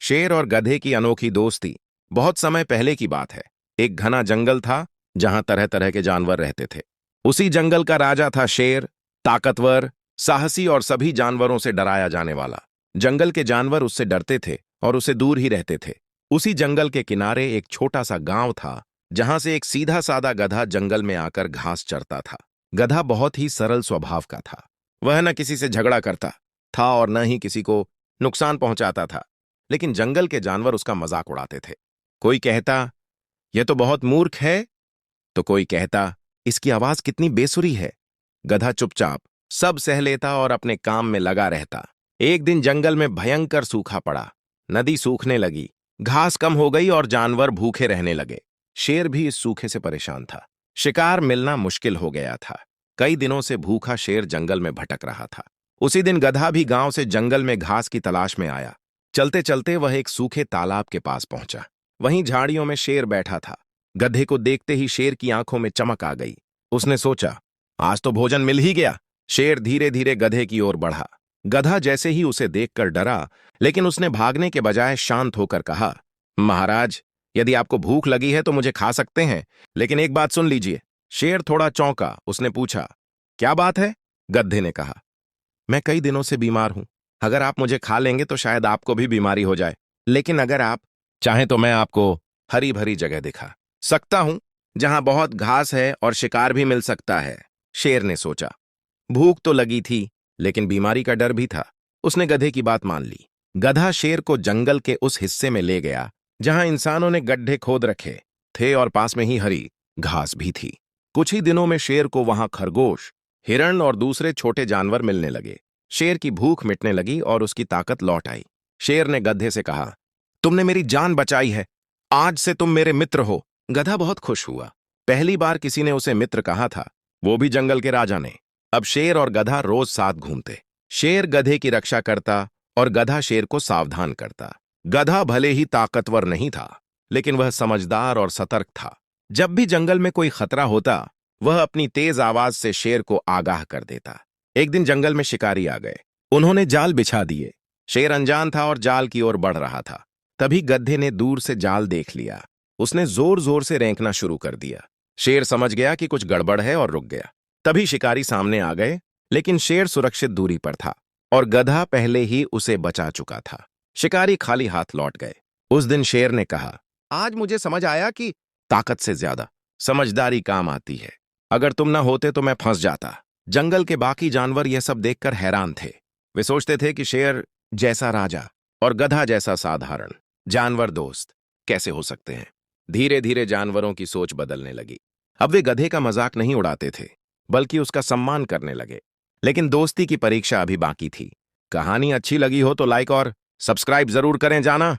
शेर और गधे की अनोखी दोस्ती। बहुत समय पहले की बात है। एक घना जंगल था जहां तरह तरह के जानवर रहते थे। उसी जंगल का राजा था शेर, ताकतवर, साहसी और सभी जानवरों से डराया जाने वाला। जंगल के जानवर उससे डरते थे और उसे दूर ही रहते थे। उसी जंगल के किनारे एक छोटा सा गांव था जहां से एक सीधा सादा गधा जंगल में आकर घास चरता था। गधा बहुत ही सरल स्वभाव का था। वह न किसी से झगड़ा करता था और न ही किसी को नुकसान पहुंचाता था। लेकिन जंगल के जानवर उसका मजाक उड़ाते थे। कोई कहता, यह तो बहुत मूर्ख है, तो कोई कहता, इसकी आवाज कितनी बेसुरी है। गधा चुपचाप सब सह लेता और अपने काम में लगा रहता। एक दिन जंगल में भयंकर सूखा पड़ा। नदी सूखने लगी, घास कम हो गई और जानवर भूखे रहने लगे। शेर भी इस सूखे से परेशान था। शिकार मिलना मुश्किल हो गया था। कई दिनों से भूखा शेर जंगल में भटक रहा था। उसी दिन गधा भी गांव से जंगल में घास की तलाश में आया। चलते चलते वह एक सूखे तालाब के पास पहुंचा। वहीं झाड़ियों में शेर बैठा था। गधे को देखते ही शेर की आंखों में चमक आ गई। उसने सोचा, आज तो भोजन मिल ही गया। शेर धीरे धीरे गधे की ओर बढ़ा। गधा जैसे ही उसे देखकर डरा, लेकिन उसने भागने के बजाय शांत होकर कहा, महाराज, यदि आपको भूख लगी है तो मुझे खा सकते हैं, लेकिन एक बात सुन लीजिए। शेर थोड़ा चौंका। उसने पूछा, क्या बात है? गधे ने कहा, मैं कई दिनों से बीमार हूं। अगर आप मुझे खा लेंगे तो शायद आपको भी बीमारी हो जाए, लेकिन अगर आप चाहें तो मैं आपको हरी भरी जगह दिखा सकता हूं जहां बहुत घास है और शिकार भी मिल सकता है। शेर ने सोचा, भूख तो लगी थी लेकिन बीमारी का डर भी था। उसने गधे की बात मान ली। गधा शेर को जंगल के उस हिस्से में ले गया जहां इंसानों ने गड्ढे खोद रखे थे और पास में ही हरी घास भी थी। कुछ ही दिनों में शेर को वहां खरगोश, हिरण और दूसरे छोटे जानवर मिलने लगे। शेर की भूख मिटने लगी और उसकी ताकत लौट आई। शेर ने गधे से कहा, तुमने मेरी जान बचाई है, आज से तुम मेरे मित्र हो। गधा बहुत खुश हुआ। पहली बार किसी ने उसे मित्र कहा था, वो भी जंगल के राजा ने। अब शेर और गधा रोज साथ घूमते। शेर गधे की रक्षा करता और गधा शेर को सावधान करता। गधा भले ही ताकतवर नहीं था, लेकिन वह समझदार और सतर्क था। जब भी जंगल में कोई खतरा होता, वह अपनी तेज आवाज से शेर को आगाह कर देता। एक दिन जंगल में शिकारी आ गए। उन्होंने जाल बिछा दिए। शेर अनजान था और जाल की ओर बढ़ रहा था। तभी गधे ने दूर से जाल देख लिया। उसने जोर जोर से रेंकना शुरू कर दिया। शेर समझ गया कि कुछ गड़बड़ है और रुक गया। तभी शिकारी सामने आ गए, लेकिन शेर सुरक्षित दूरी पर था और गधा पहले ही उसे बचा चुका था। शिकारी खाली हाथ लौट गए। उस दिन शेर ने कहा, आज मुझे समझ आया कि ताकत से ज्यादा समझदारी काम आती है। अगर तुम ना होते तो मैं फंस जाता। जंगल के बाकी जानवर यह सब देखकर हैरान थे। वे सोचते थे कि शेर जैसा राजा और गधा जैसा साधारण जानवर दोस्त कैसे हो सकते हैं। धीरे धीरे जानवरों की सोच बदलने लगी। अब वे गधे का मजाक नहीं उड़ाते थे, बल्कि उसका सम्मान करने लगे। लेकिन दोस्ती की परीक्षा अभी बाकी थी। कहानी अच्छी लगी हो तो लाइक और सब्सक्राइब जरूर करें जाना।